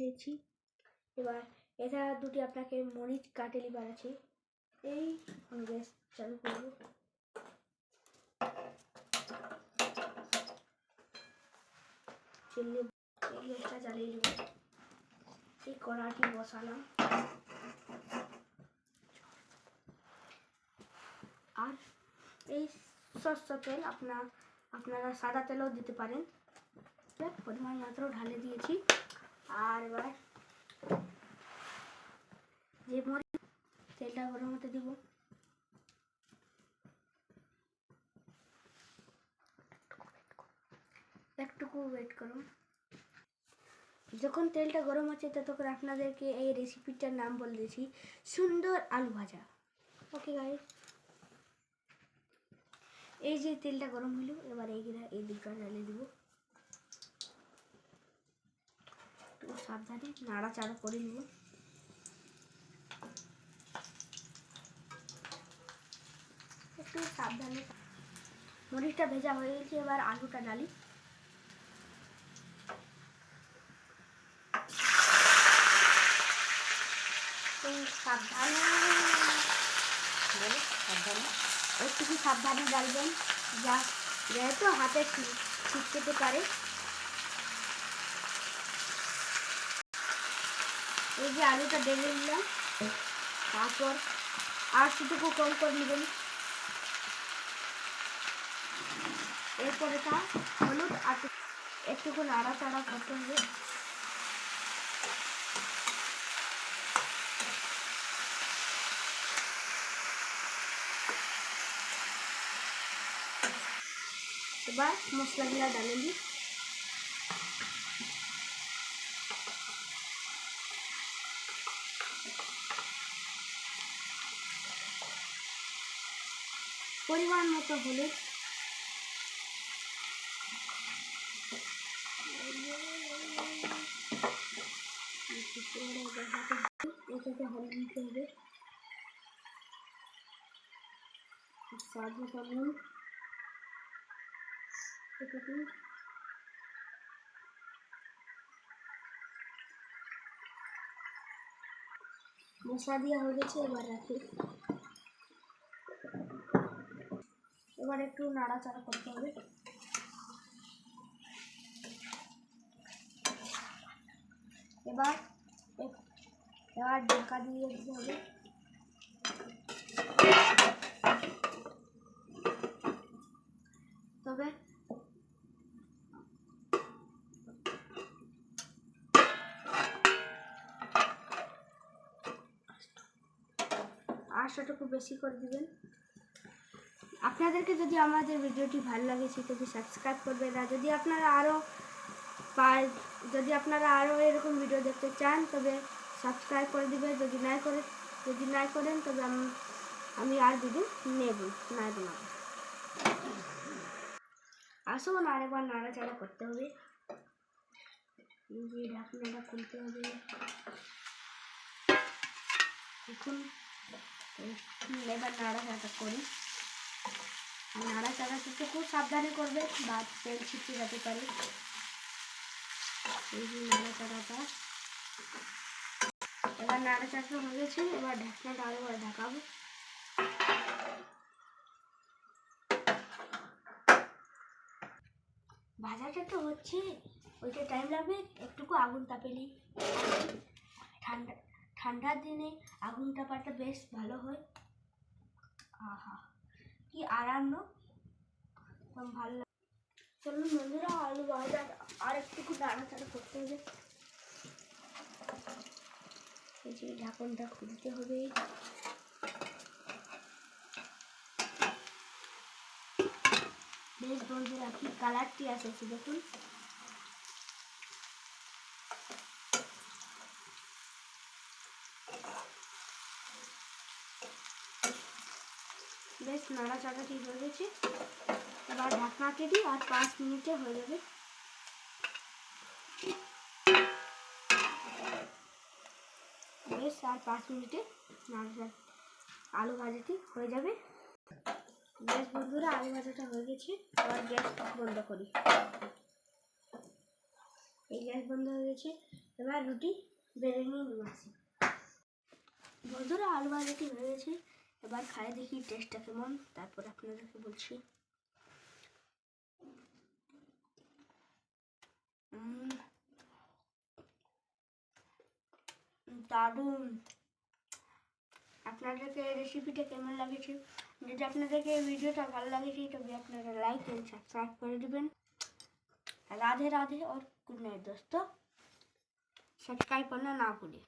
দিয়েছি। এবার এটা দুটি আপনাকে মরিচ কাটে লিবার আছে। এই গ্যাস চালু করব। চিল্লি এই গ্যাসটা জ্বালিয়ে দেব। এই কড়াটি বসালাম আর এই সরষের তেল আপনারা সাদা তেলও দিতে পারেন। পরিমাণ মাত্র ঢালে দিয়েছি। আর এবার যে মরিচ তেলটা গরম হতে দিব। একটুকু ওয়েট করুন। যখন তেলটা গরম হচ্ছে ততক্ষণ আপনাদেরকে এই রেসিপিটার নাম বলে দিয়েছি, সুন্দর আলু ভাজা। ওকে গাইস, এই যে তেলটা গরম হলো, এবার এই দিকটা ঢালে দিব। একটু সাবধানে নাড়াচাড়া করে নিব। একটু সাবধানে। মরিচটা ভেজা হয়ে গেছে, এবার আলুটা ঢালি। সাবধানে একটু সাবধানে ডালবেন, যেহেতু হাতে ছিটকেতে পারে। এই যে আলুটা ঢেলে নিলাম, তারপর আর সেটুকু কম করে নেবেন। এরপর এটা হলুদ আর একটুকু নাড়াচাড়া করতে হবে। এবার মশলাগুলো ঢালে দিই। পরিমাণ মতো হলুদ, এটাকে হলুদ দিতে হবে। স্বাদ মতো নুন, এটাকে মশলা দেওয়া হয়ে গেছে। এবার রাখি। এবার একটু নাড়াচাড়া করতে হবে। এবার ঢাকা দিয়ে দিতে হবে। তবে আঁচটাকে বেশি করে দিবেন। আপনাদেরকে যদি আমাদের ভিডিওটি ভালো লাগে সেটাকে সাবস্ক্রাইব করবেন। আর যদি আপনারা আরও এরকম ভিডিও দেখতে চান তবে সাবস্ক্রাইব করে দিবেন। যদি না করেন তবে আমি আর ভিডিও নেব না। আসুন আরেকবার নাড়াচাড়া করতে হবে। এই ঢাকনাটা খুলতে হবে। এখন এবার নাড়াচাড়া করি। নাড়াচাড়া করতে খুব সাবধানে করবে, বা তেল ছিটকে যেতে পারে। এই যে নাড়াচাড়াটা, এবার নাড়াচাড়া হয়ে গেছে। এবার ঢাকনাটা আরেকবার ঢাকাবো। ভাজাটা তো হচ্ছে, ওইটা টাইম লাগবে। একটুকু আগুন তাপেলি। ঠান্ডার দিনে আগুন তাপাটা বেশ ভালো হয়। আহা কি আরাম, ভালো লাগে। চলুন বন্ধুরা, আলু ভাজা আর একটু নাড়াচাড়া করতে হবে। এই যে ঢাকনটা খুলতে হবে। বেশ বন্ধুরা, কি কালারটি আসছে দেখুন। বেশ নাড়াচাড়াটি হয়ে গেছে। এবার ঢাকনাটি দিই, আর 5 মিনিটে হয়ে যাবে। বেশ আর 5 মিনিটে আলু ভাজাটি হয়ে যাবে। বেশ বন্ধুরা, আলু ভাজাটা হয়ে গেছে। এবার গ্যাস বন্ধ করি। এই গ্যাস বন্ধ হয়ে গেছে। এবার রুটি বেলে নিয়ে আসি। বন্ধুরা আলু ভাজাটি হয়ে গেছে, এবার খাই দেখি টেস্টটা কেমন, তারপর আপনাদেরকে বলছি। দারুণ। আপনাদেরকে এই রেসিপিটা কেমন লাগেছে? যদি আপনাদেরকে এই ভিডিওটা ভালো লাগেছে তবে আপনারা লাইক এন্ড সাবস্ক্রাইব করে देবেন। राधे राधे और गुड नाइट दोस्तों। सब्सक्राइब करना ना भूलें।